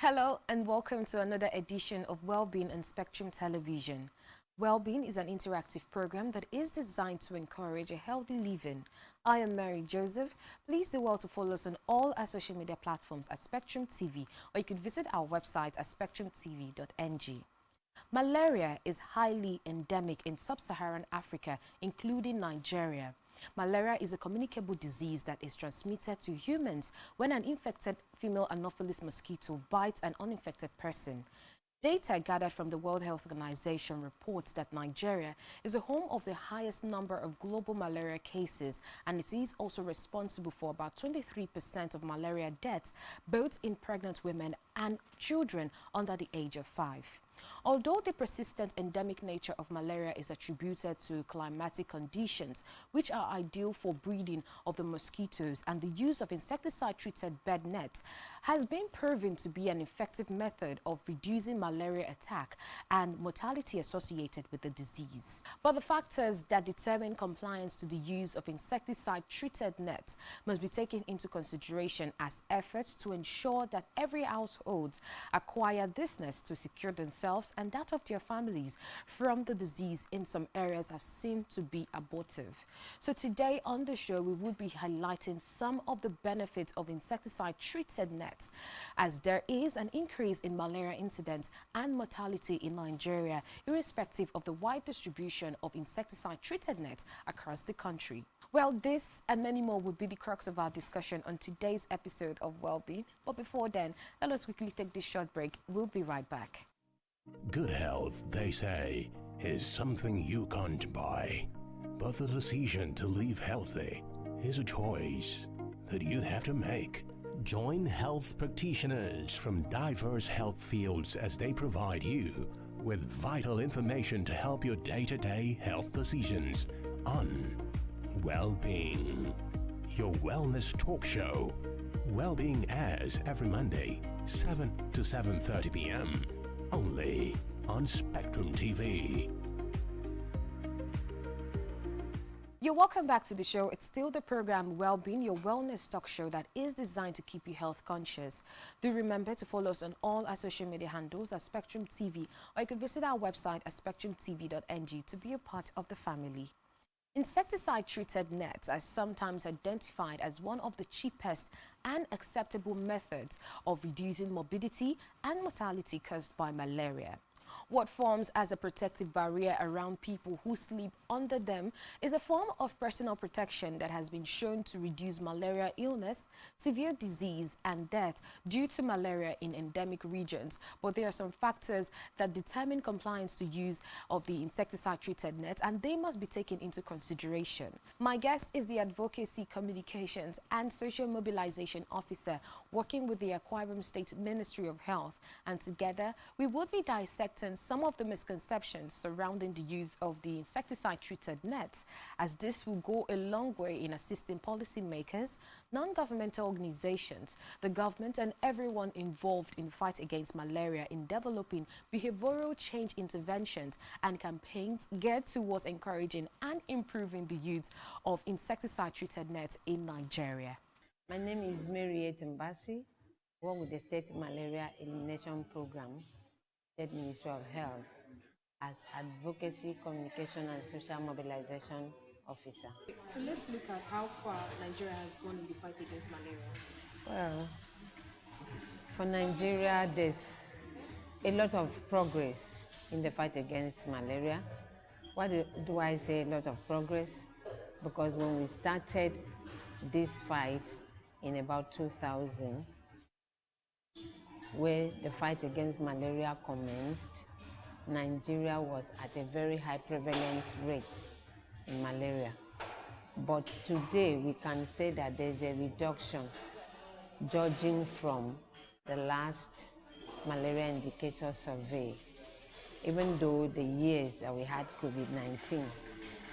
Hello and welcome to another edition of Wellbeing on Spectrum Television. Wellbeing is an interactive program that is designed to encourage a healthy living. I am Mary Joseph. Please do well to follow us on all our social media platforms at Spectrum TV, or you could visit our website at spectrumtv.ng. Malaria is highly endemic in sub-Saharan Africa, including Nigeria. Malaria is a communicable disease that is transmitted to humans when an infected female Anopheles mosquito bites an uninfected person. Data gathered from the World Health Organization reports that Nigeria is the home of the highest number of global malaria cases, and it is also responsible for about 23% of malaria deaths, both in pregnant women and children under the age of 5. Although the persistent endemic nature of malaria is attributed to climatic conditions, which are ideal for breeding of the mosquitoes, and the use of insecticide-treated bed nets has been proven to be an effective method of reducing malaria attack and mortality associated with the disease. But the factors that determine compliance to the use of insecticide-treated nets must be taken into consideration as efforts to ensure that every household acquire this nets to secure themselves and that of their families from the disease in some areas have seemed to be abortive. So today on the show, we will be highlighting some of the benefits of insecticide-treated nets, as there is an increase in malaria incidents and mortality in Nigeria, irrespective of the wide distribution of insecticide-treated nets across the country. Well, this and many more would be the crux of our discussion on today's episode of Wellbeing. But before then, let us quickly take this short break. We'll be right back. Good health, they say, is something you can't buy. But the decision to live healthy is a choice that you'd have to make. Join health practitioners from diverse health fields as they provide you with vital information to help your day-to-day health decisions on Wellbeing, your wellness talk show. Wellbeing airs every Monday, 7 to 7:30 p.m. only on Spectrum TV. You're welcome back to the show. It's still the program Wellbeing, your wellness talk show that is designed to keep you health conscious. Do remember to follow us on all our social media handles at Spectrum TV, or you can visit our website at spectrumtv.ng to be a part of the family. Insecticide-treated nets are sometimes identified as one of the cheapest and acceptable methods of reducing morbidity and mortality caused by malaria. What forms as a protective barrier around people who sleep under them is a form of personal protection that has been shown to reduce malaria illness, severe disease, and death due to malaria in endemic regions. But there are some factors that determine compliance to use of the insecticide-treated net, and they must be taken into consideration. My guest is the Advocacy, Communications, and Social Mobilization Officer working with the Akwa Ibom State Ministry of Health, and together we will be dissecting some of the misconceptions surrounding the use of the insecticide-treated nets, as this will go a long way in assisting policymakers, non-governmental organizations, the government, and everyone involved in the fight against malaria in developing behavioral change interventions and campaigns geared towards encouraging and improving the use of insecticide-treated nets in Nigeria. My name is Mary Mbasi, work with the State Malaria Elimination Program, State Ministry of Health, as Advocacy, Communication and Social Mobilization Officer. So let's look at how far Nigeria has gone in the fight against malaria. Well, for Nigeria, there's a lot of progress in the fight against malaria. Why do I say a lot of progress? Because when we started this fight in about 2000, where the fight against malaria commenced, Nigeria was at a very high prevalent rate in malaria. But today we can say that there's a reduction, judging from the last malaria indicator survey. Even though the years that we had COVID-19,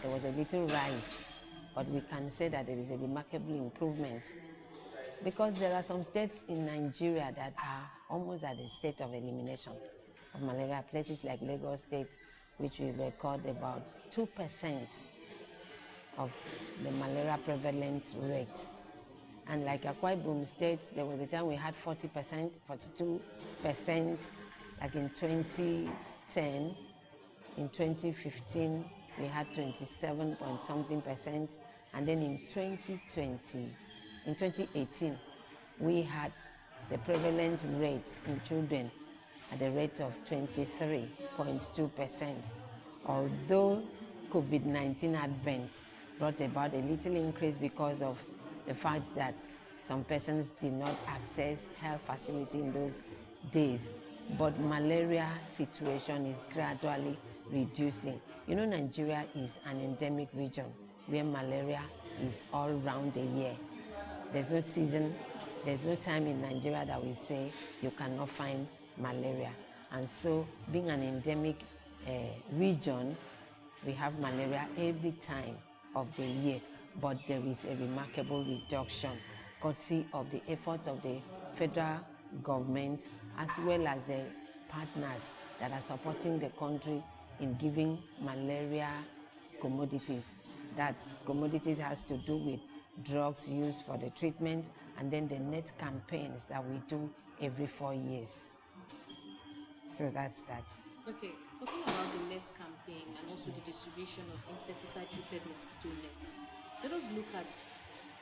there was a little rise, but we can say that there is a remarkable improvement, because there are some states in Nigeria that are almost at the state of elimination of malaria. Places like Lagos State, which will record about 2% of the malaria prevalence rate. And like Akwa Ibom State, there was a time we had 40%, 42%, like in 2010. In 2015, we had 27 point something percent. And then in 2018, we had the prevalent rate in children at the rate of 23.2%. Although COVID-19 advent brought about a little increase because of the fact that some persons did not access health facility in those days, but malaria situation is gradually reducing. You know, Nigeria is an endemic region where malaria is all round the year. There's no season, there's no time in Nigeria that we say you cannot find malaria. And so, being an endemic region, we have malaria every time of the year, but there is a remarkable reduction courtesy of the efforts of the federal government as well as the partners that are supporting the country in giving malaria commodities. That commodities has to do with drugs used for the treatment, and then the net campaigns that we do every 4 years. So that's that. Okay, talking about the net campaign and also the distribution of insecticide-treated mosquito nets, let us look at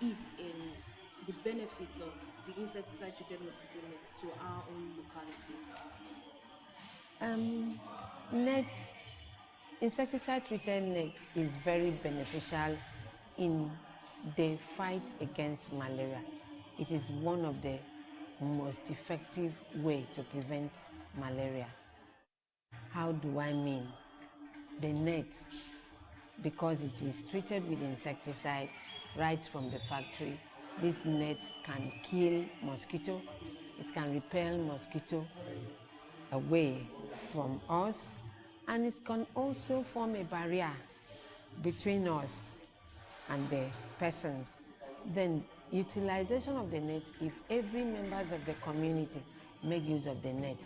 it in the benefits of the insecticide-treated mosquito nets to our own locality. Insecticide-treated net is very beneficial in the fight against malaria. It is one of the most effective way to prevent malaria. How do I mean? The nets, because it is treated with insecticide right from the factory, these nets can kill mosquito, it can repel mosquito away from us, and it can also form a barrier between us and the persons. Then utilization of the net, if every members of the community make use of the net,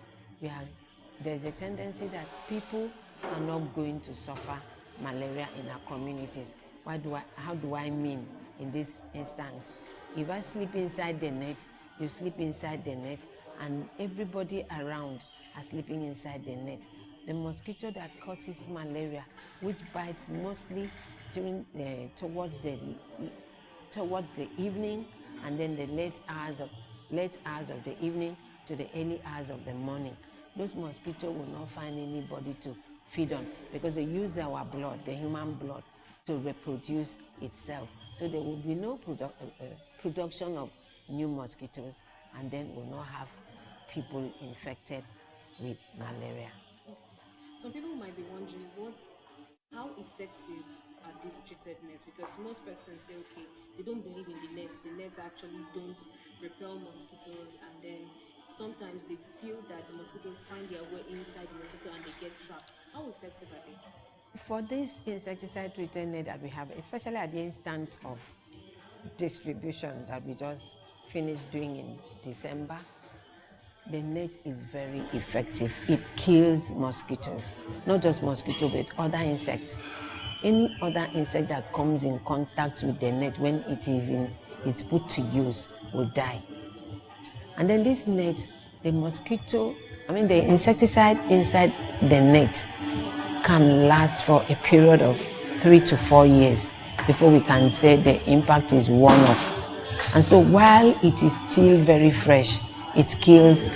there's a tendency that people are not going to suffer malaria in our communities. How do I mean in this instance? If I sleep inside the net, you sleep inside the net, and everybody around are sleeping inside the net, the mosquito that causes malaria, which bites mostly during towards the evening, and then the late hours of the evening to the early hours of the morning, those mosquitoes will not find anybody to feed on, because they use our blood, the human blood, to reproduce itself. So there will be no production of new mosquitoes, and then we'll not have people infected with malaria. Some people might be wondering how effective are these treated nets, because most persons say, okay, they don't believe in the nets actually don't repel mosquitoes, and then sometimes they feel that the mosquitoes find their way inside the mosquito and they get trapped. How effective are they? For this insecticide treated net that we have, especially at the instant of distribution that we just finished doing in December, the net is very effective. It kills mosquitoes, not just mosquito, but other insects. Any other insect that comes in contact with the net when it's put to use will die. And then this net, the insecticide inside the net can last for a period of 3 to 4 years before we can say the impact is worn off. And so while it is still very fresh, it kills,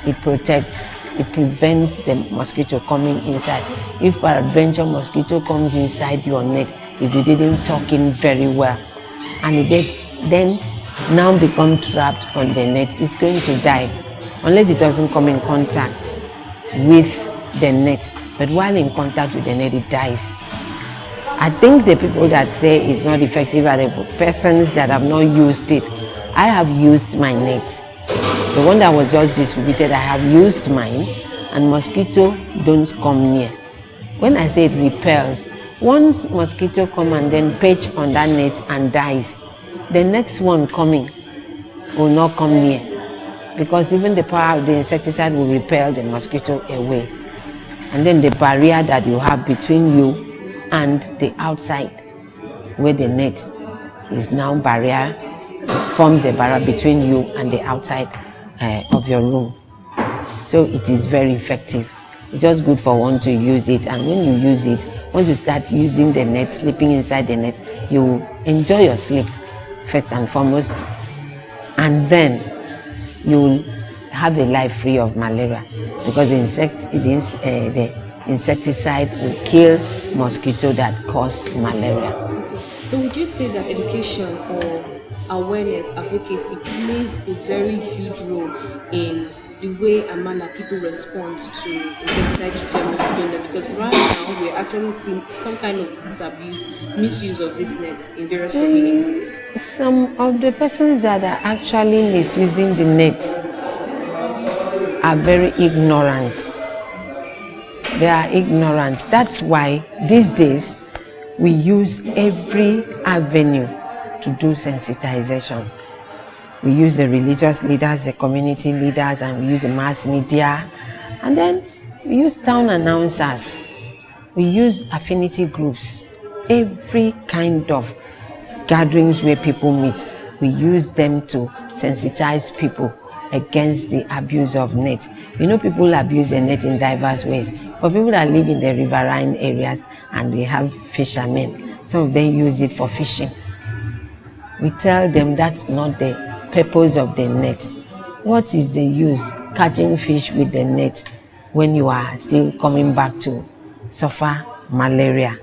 it protects, it prevents the mosquito coming inside. If peradventure mosquito comes inside your net, if you didn't tuck in very well, and it then now become trapped on the net, it's going to die unless it doesn't come in contact with the net. But while in contact with the net, it dies. I think the people that say it's not effective are the persons that have not used it. I have used my net. The one that was just distributed, I have used mine, and mosquito don't come near. When I say it repels, once mosquito come and then perch on that net and dies, the next one coming will not come near, because even the power of the insecticide will repel the mosquito away. And then the barrier that you have between you and the outside, where the net is now barrier forms a barrier between you and the outside of your room. So it is very effective. It's just good for one to use it, and when you use it, once you start using the net, sleeping inside the net, you enjoy your sleep first and foremost, and then you'll have a life free of malaria, because the insecticide will kill mosquito that cause malaria. Okay. So would you say that education or awareness, advocacy plays a very huge role in the way and manner people respond to insecticide-treated mosquito net? Because right now we're actually seeing some kind of disabuse, misuse of this net in various communities. Some of the persons that are actually misusing the net are very ignorant. They are ignorant. That's why these days we use every avenue to do sensitization. We use the religious leaders, the community leaders, and we use the mass media, and then we use town announcers, we use affinity groups, every kind of gatherings where people meet, we use them to sensitize people against the abuse of net. You know, people abuse the net in diverse ways. For people that live in the riverine areas and we have fishermen, some of them use it for fishing. We tell them that's not the purpose of the net. What is the use catching fish with the net when you are still coming back to suffer malaria,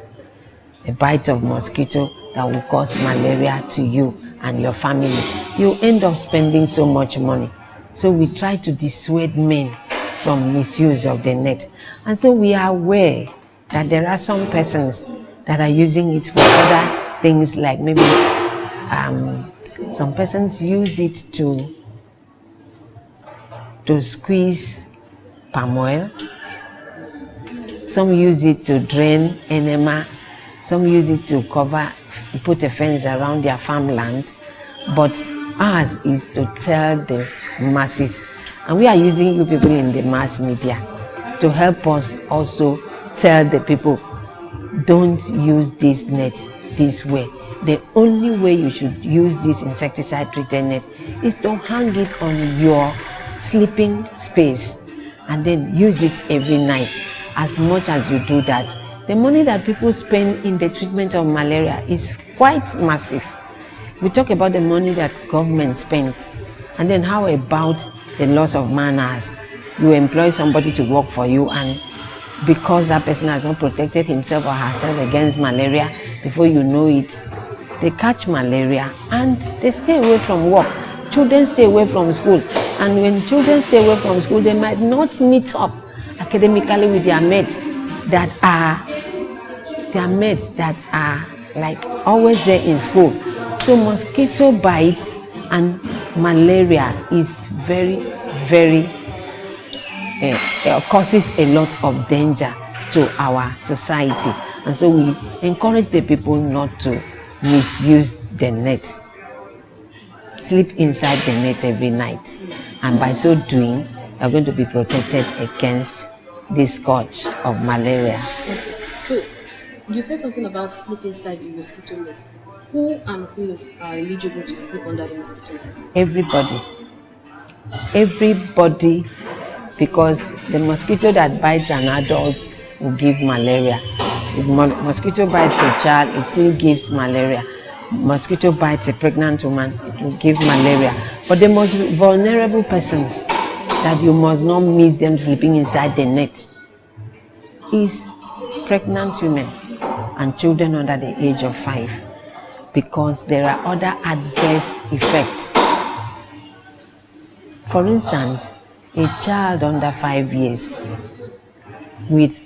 a bite of mosquito that will cause malaria to you and your family? You end up spending so much money. So we try to dissuade men from misuse of the net. And so we are aware that there are some persons that are using it for other things, like maybe some persons use it to squeeze palm oil. Some use it to drain enema. Some use it to put a fence around their farmland. But ours is to tell the masses, and we are using you people in the mass media to help us also tell the people, don't use this net this way. The only way you should use this insecticide treated net is to hang it on your sleeping space and then use it every night. As much as you do that, the money that people spend in the treatment of malaria is quite massive. We talk about the money that government spends, and then how about the loss of man-hours? You employ somebody to work for you, and because that person has not protected himself or herself against malaria, before you know it, they catch malaria and they stay away from work. Children stay away from school, and when children stay away from school, they might not meet up academically with their mates that are like always there in school. So mosquito bites and malaria is very causes a lot of danger to our society, and so we encourage the people not to misuse the net. Sleep inside the net every night, and by so doing you are going to be protected against this scourge of malaria. Okay. So you said something about sleep inside the mosquito net. Who and who are eligible to sleep under the mosquito net? Everybody, because the mosquito that bites an adult will give malaria. If mosquito bites a child, it still gives malaria. Mosquito bites a pregnant woman, it will give malaria. But the most vulnerable persons that you must not miss them sleeping inside the net is pregnant women and children under the age of 5, because there are other adverse effects. For instance, a child under 5 years with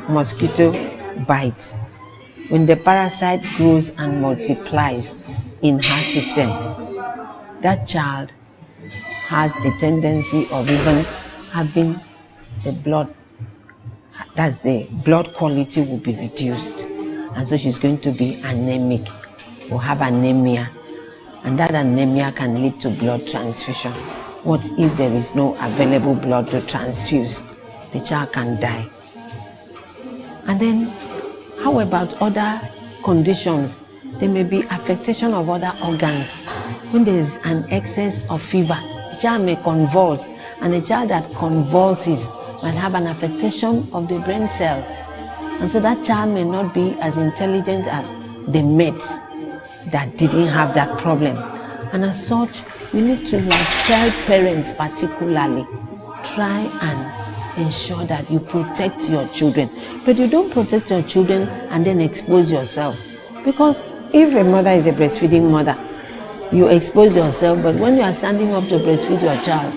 mosquito bites, when the parasite grows and multiplies in her system, that child has a tendency of even having the blood, that's the blood quality will be reduced, and so she's going to be anemic, will have anemia, and that anemia can lead to blood transfusion. What if there is no available blood to transfuse? The child can die. And then how about other conditions? There may be affectation of other organs when there is an excess of fever, the child may convulse, and a child that convulses might have an affectation of the brain cells. And so that child may not be as intelligent as the mates that didn't have that problem. And as such, we need to tell parents particularly, try and ensure that you protect your children. But you don't protect your children and then expose yourself. Because if a mother is a breastfeeding mother, you expose yourself, but when you are standing up to breastfeed your child,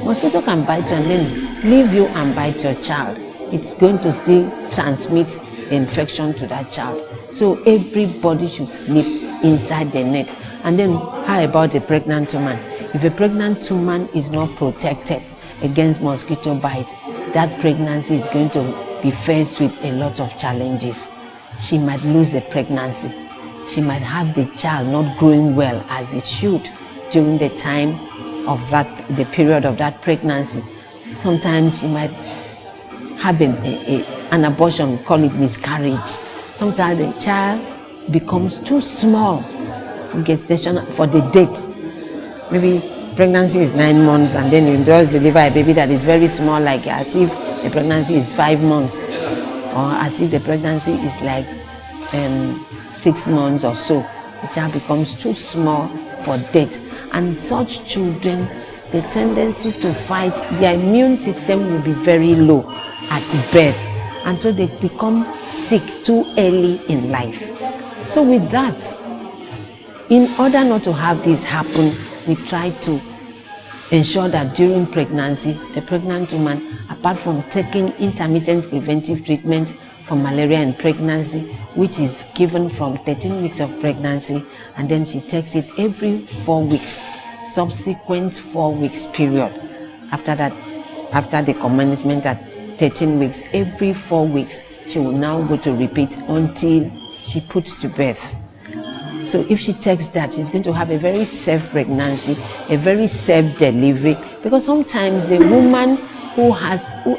mosquito can bite you and then leave you and bite your child. It's going to still transmit the infection to that child. So everybody should sleep inside the net. And then how about a pregnant woman? If a pregnant woman is not protected against mosquito bites, that pregnancy is going to be faced with a lot of challenges. She might lose the pregnancy. She might have the child not growing well as it should during the time of the period of that pregnancy. Sometimes she might have an abortion, call it miscarriage. Sometimes the child becomes too small for gestation for the date. Maybe pregnancy is 9 months and then you just deliver a baby that is very small, like as if the pregnancy is 5 months, or as if the pregnancy is like 6 months or so. The child becomes too small for date. And such children, the tendency to fight, their immune system will be very low at birth, and so they become sick too early in life. So with that, in order not to have this happen, we try to ensure that during pregnancy, the pregnant woman, apart from taking intermittent preventive treatment for malaria in pregnancy, which is given from 13 weeks of pregnancy, and then she takes it every 4 weeks, subsequent 4 weeks period. After that, after the commencement at 13 weeks, every 4 weeks, she will now go to repeat until she puts to birth. So if she takes that, she's going to have a very safe pregnancy, a very safe delivery, because sometimes a woman who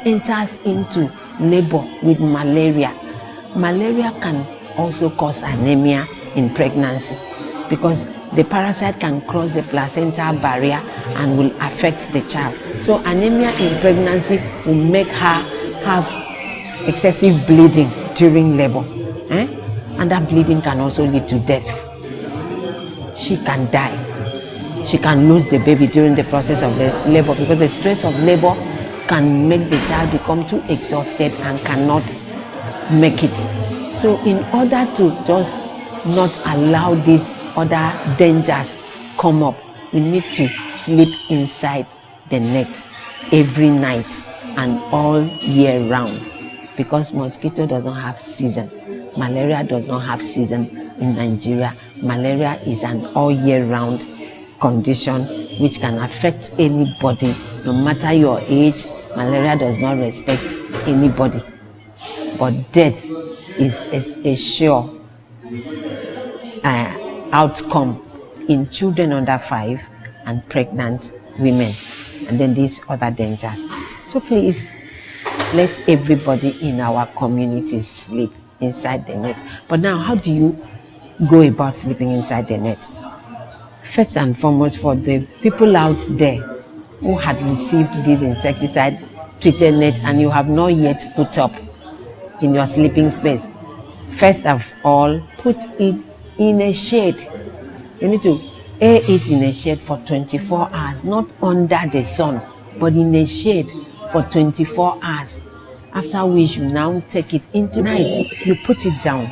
enters into labor with malaria can also cause anemia in pregnancy, because the parasite can cross the placental barrier and will affect the child. So anemia in pregnancy will make her have excessive bleeding during labor, and that bleeding can also lead to death. She can die. She can lose the baby during the process of the labor, because the stress of labor can make the child become too exhausted and cannot make it. So in order to just not allow these other dangers come up, we need to sleep inside the net every night and all year round, because mosquito doesn't have season. Malaria does not have season in Nigeria. Malaria is an all year round condition which can affect anybody, no matter your age. Malaria does not respect anybody, but death is a sure outcome in children under 5 and pregnant women, and then these other dangers. So please, let everybody in our community sleep inside the net. But now, how do you go about sleeping inside the net? First and foremost, for the people out there who had received this insecticide treated net and you have not yet put up in your sleeping space, first of all, put it in a shade. You need to air it in a shade for 24 hours, not under the sun, but in a shade for 24 hours. After which you now take it into night, you put it down.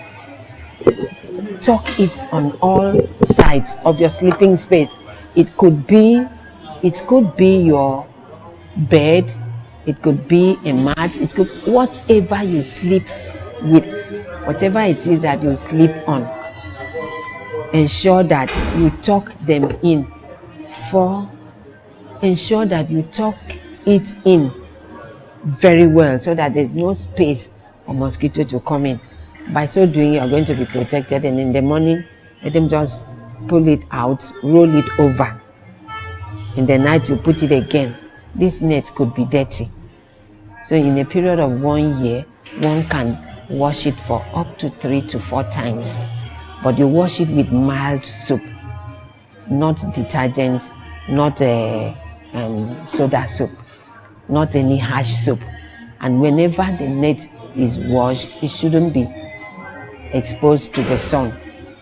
Tuck it on all sides of your sleeping space. It could be your bed, it could be a mat, it could whatever you sleep with, whatever it is that you sleep on. Ensure that you tuck them in. Ensure that you tuck it in very well, so that there's no space for mosquito to come in. By so doing, you are going to be protected, and in the morning, let them just pull it out, roll it over. In the night, you put it again. This net could be dirty. So in a period of 1 year, one can wash it for up to 3 to 4 times. But you wash it with mild soap. not detergent, not soda soap, not any harsh soap. And whenever the net is washed, it shouldn't be exposed to the sun.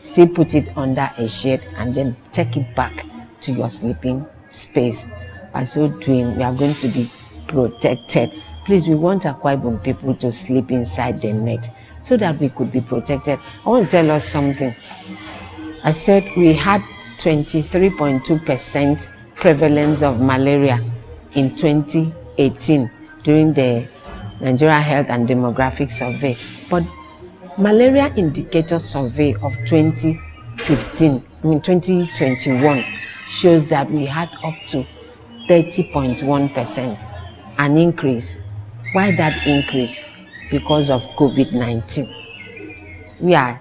Still put it under a shade and then take it back to your sleeping space. By so doing, we are going to be protected. Please, we want Akwa Ibom people to sleep inside the net so that we could be protected. I want to tell us something. I said we had 23.2% prevalence of malaria in 2018 during the Nigeria Health and Demographic Survey. But Malaria Indicator Survey of 2021 shows that we had up to 30.1%, an increase. Why that increase? Because of COVID-19. We are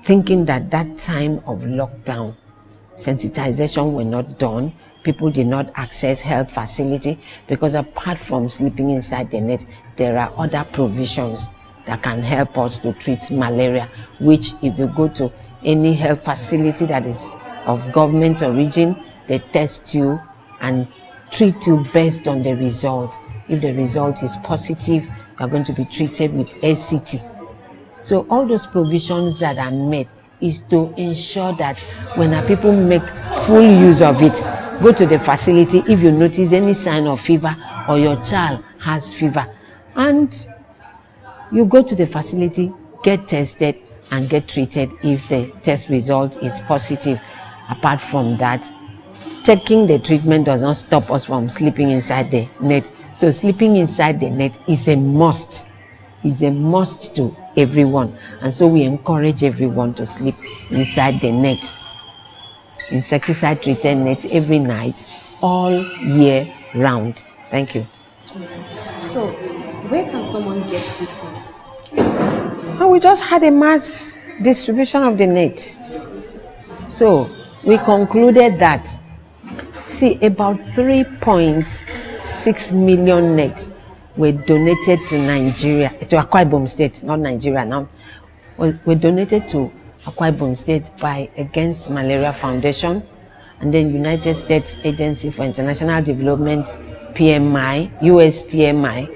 thinking that time of lockdown, sensitization were not done. People did not access health facility because apart from sleeping inside the net, there are other provisions that can help us to treat malaria, which if you go to any health facility that is of government origin, they test you and treat you based on the result. If the result is positive, you are going to be treated with ACT. So all those provisions that are made is to ensure that when our people make full use of it, go to the facility if you notice any sign of fever or your child has fever, and you go to the facility, get tested and get treated if the test result is positive. Apart from that, taking the treatment does not stop us from sleeping inside the net. So sleeping inside the net is a must. Is a must to everyone, and so we encourage everyone to sleep inside the net, insecticide treated net every night, all year round. Thank you. So, where can someone get this net? And we just had a mass distribution of the net. So we concluded that, about 3.6 million nets were donated to Nigeria, to Akwa Ibom State, not Nigeria now, were donated to Akwa Ibom State by Against Malaria Foundation, and then United States Agency for International Development, PMI, US PMI,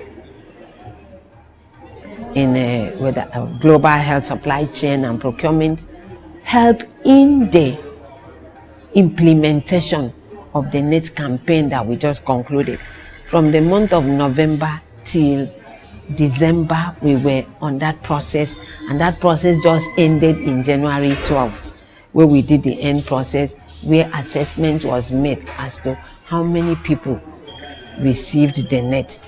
in with a global health supply chain and procurement, help in the implementation of the net campaign that we just concluded. From the month of November till December, we were on that process, and that process just ended in January 12, where we did the end process, where assessment was made as to how many people received the net,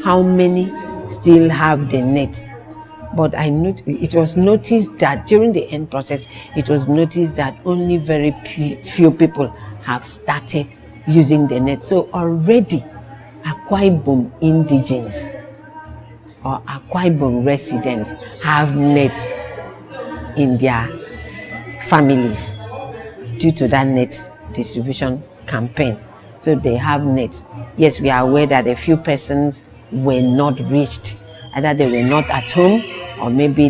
how many still have the net. But it was noticed that during the end process, it was noticed that only very few people have started using the net. So already Akwa Ibom indigenes or Akwa Ibom residents have nets in their families due to that net distribution campaign. So they have nets. Yes, we are aware that a few persons were not reached. Either they were not at home, or maybe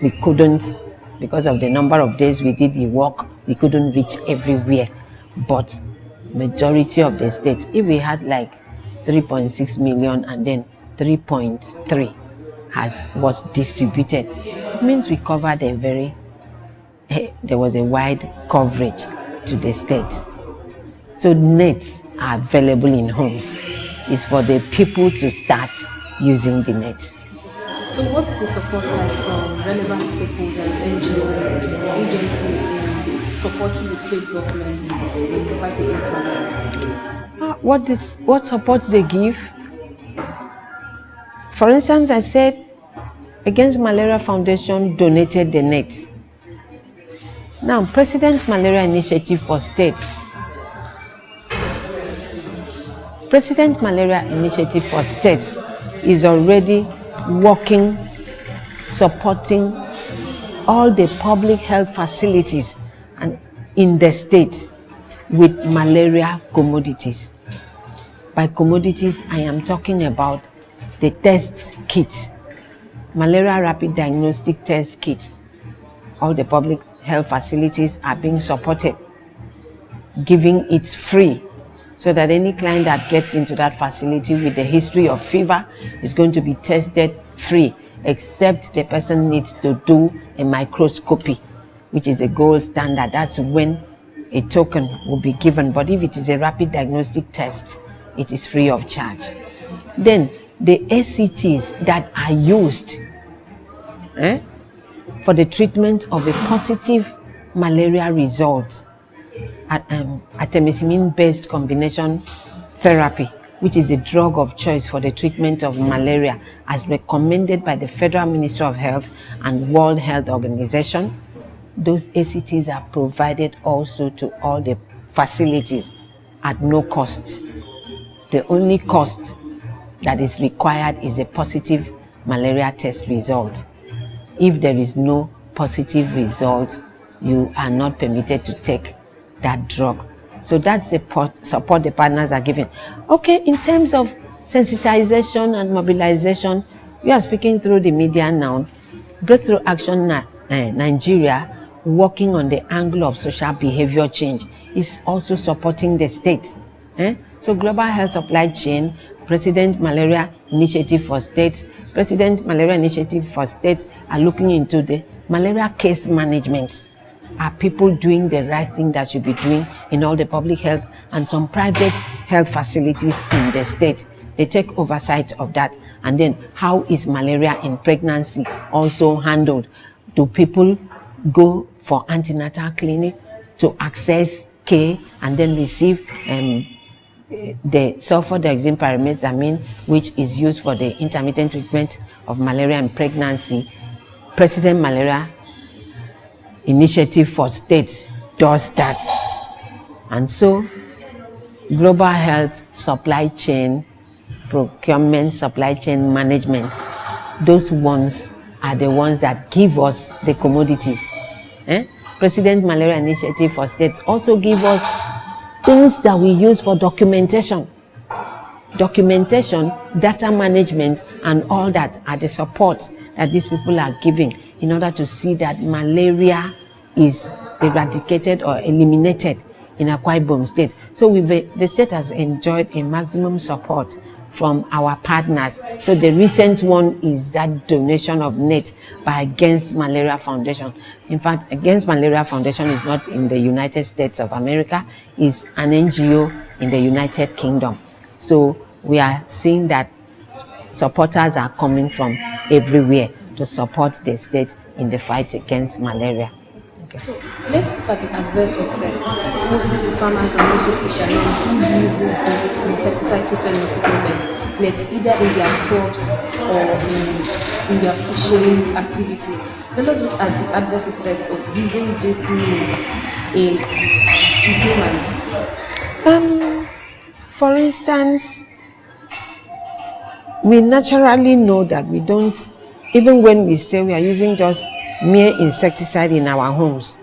we couldn't, because of the number of days we did the work, we couldn't reach everywhere. But majority of the states, if we had like 3.6 million and then 3.3 was distributed, it means we covered there was a wide coverage to the states. So nets are available in homes. It's for the people to start using the nets. So what's the support like from relevant stakeholders, NGOs, agencies in supporting the state governments in the fight against malaria? What support they give? For instance, I said Against Malaria Foundation donated the nets. Now, President Malaria Initiative for States. President Malaria Initiative for States is already working, supporting all the public health facilities and in the state with malaria commodities. By commodities, I am talking about the test kits, malaria rapid diagnostic test kits, all the public health facilities are being supported, giving it free, so that any client that gets into that facility with a history of fever is going to be tested free, except the person needs to do a microscopy, which is a gold standard. That's when a token will be given. But if it is a rapid diagnostic test, it is free of charge. Then the ACTs that are used for the treatment of a positive malaria result, artemisinin-based combination therapy, which is a drug of choice for the treatment of malaria as recommended by the Federal Ministry of Health and World Health Organization. Those ACTs are provided also to all the facilities at no cost. The only cost that is required is a positive malaria test result. If there is no positive result, you are not permitted to take that drug. So that's the support the partners are giving. Okay, in terms of sensitization and mobilization, we are speaking through the media now. Breakthrough Action Nigeria, working on the angle of social behavior change, is also supporting the state. So Global Health Supply Chain, President Malaria Initiative for States, President Malaria Initiative for States are looking into the malaria case management. Are people doing the right thing that should be doing in all the public health and some private health facilities in the state? They take oversight of that. And then how is malaria in pregnancy also handled? Do people go for antenatal clinic to access care and then receive the sulfur-dioxane pyrimethamine, which is used for the intermittent treatment of malaria in pregnancy? President Malaria Initiative for States does that. And so global health supply chain, procurement, supply chain management, those ones are the ones that give us the commodities. President Malaria Initiative for States also give us things that we use for documentation, data management, and all that are the support that these people are giving in order to see that malaria is eradicated or eliminated in Akwa Ibom State. So the state has enjoyed a maximum support from our partners. So the recent one is that donation of net by Against Malaria Foundation. In fact, Against Malaria Foundation is not in the United States of America, it's an NGO in the United Kingdom. So we are seeing that supporters are coming from everywhere to support the state in the fight against malaria. Okay. So let's look at the adverse effects, mostly to farmers and also fishermen who uses this insecticide-treated mosquito nets either in their crops or in their fishing activities. Let us look at the adverse effects of using these means to humans. For instance, we naturally know that we don't, even when we say we are using just mere insecticide in our homes,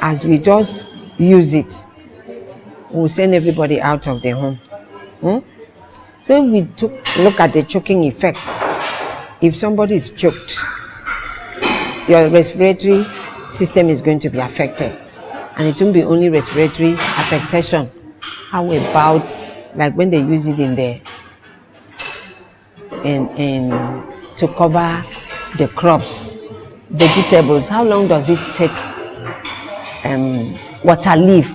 as we just use it, we'll send everybody out of the home. So if we look at the choking effects, if somebody is choked, your respiratory system is going to be affected. And it won't be only respiratory affectation. How about like when they use it to cover the crops, vegetables? How long does it take? Water leaf.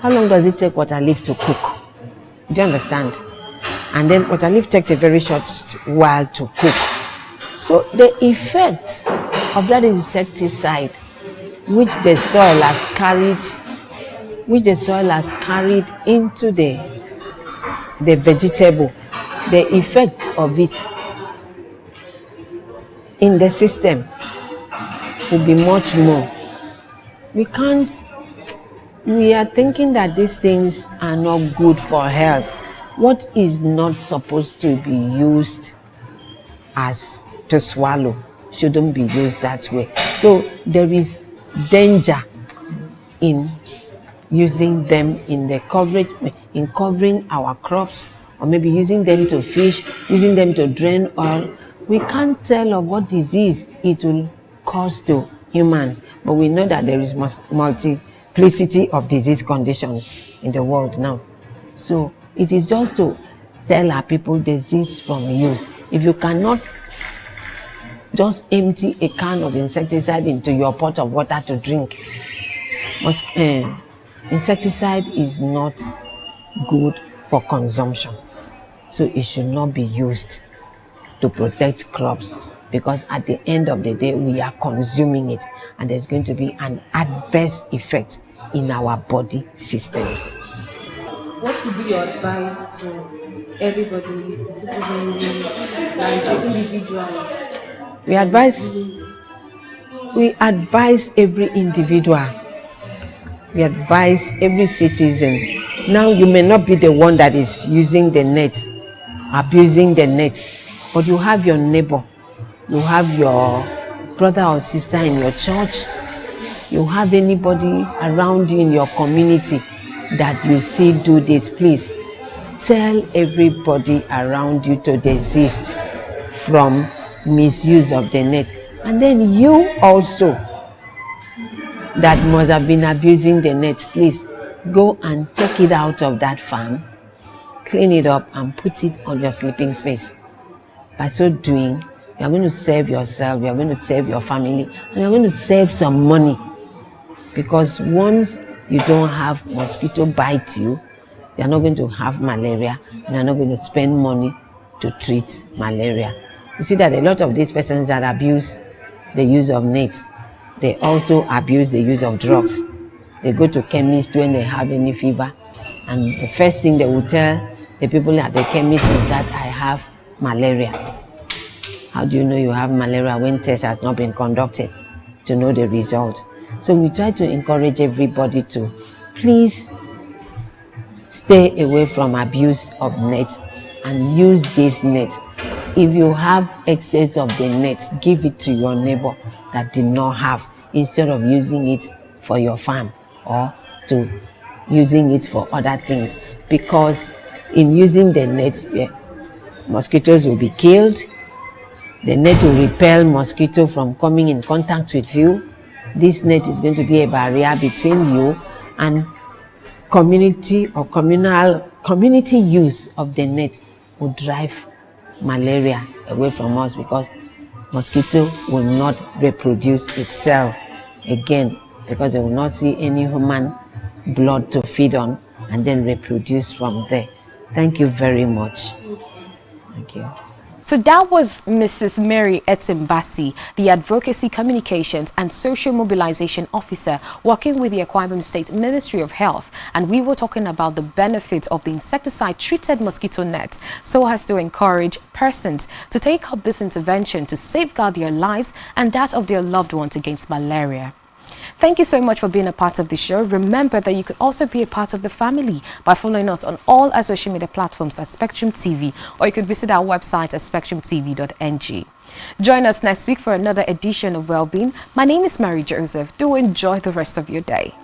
How long does it take water leaf to cook? Do you understand? And then water leaf takes a very short while to cook. So the effects of that insecticide, which the soil has carried into the vegetable, the effect of it in the system will be much more. We are thinking that these things are not good for health. What is not supposed to be used as to swallow shouldn't be used that way. So there is danger in using them in the coverage, in covering our crops, or maybe using them to fish, using them to drain oil. We can't tell of what disease it will cause to humans, but we know that there is multiplicity of disease conditions in the world now. So it is just to tell our people disease from use. If you cannot just empty a can of insecticide into your pot of water to drink, insecticide is not good for consumption, so it should not be used to protect crops, because at the end of the day we are consuming it and there's going to be an adverse effect in our body systems. What would be your advice to everybody, the citizenry, like individuals? We advise every individual. We advise every citizen. Now, you may not be the one that is using the net, abusing the net, but you have your neighbor, you have your brother or sister in your church, you have anybody around you in your community that you see do this. Please tell everybody around you to desist from misuse of the net. And then you also that must have been abusing the net, please go and take it out of that farm, clean it up and put it on your sleeping space. By so doing, you are going to save yourself, you are going to save your family, and you are going to save some money, because once you don't have mosquito bite you, you are not going to have malaria, and you are not going to spend money to treat malaria. You see that a lot of these persons that abuse the use of nets, they also abuse the use of drugs. They go to chemists when they have any fever, and the first thing they will tell the people at the chemist is that I have malaria. How do you know you have malaria when test has not been conducted to know the result? So we try to encourage everybody to please stay away from abuse of nets and use this net. If you have excess of the net, give it to your neighbor that did not have, instead of using it for your farm or to using it for other things. Because in using the net, mosquitoes will be killed. The net will repel mosquito from coming in contact with you. This net is going to be a barrier between you and community or community use of the net will drive malaria away from us, because mosquito will not reproduce itself again, because it will not see any human blood to feed on and then reproduce from there. Thank you very much. Thank you. So that was Mrs. Mary Etimbasi, the Advocacy, Communications and Social Mobilization Officer working with the Akwa Ibom State Ministry of Health. And we were talking about the benefits of the insecticide-treated mosquito net so as to encourage persons to take up this intervention to safeguard their lives and that of their loved ones against malaria. Thank you so much for being a part of the show. Remember that you could also be a part of the family by following us on all our social media platforms at Spectrum TV, or you could visit our website at spectrumtv.ng. Join us next week for another edition of Wellbeing. My name is Mary Joseph. Do enjoy the rest of your day.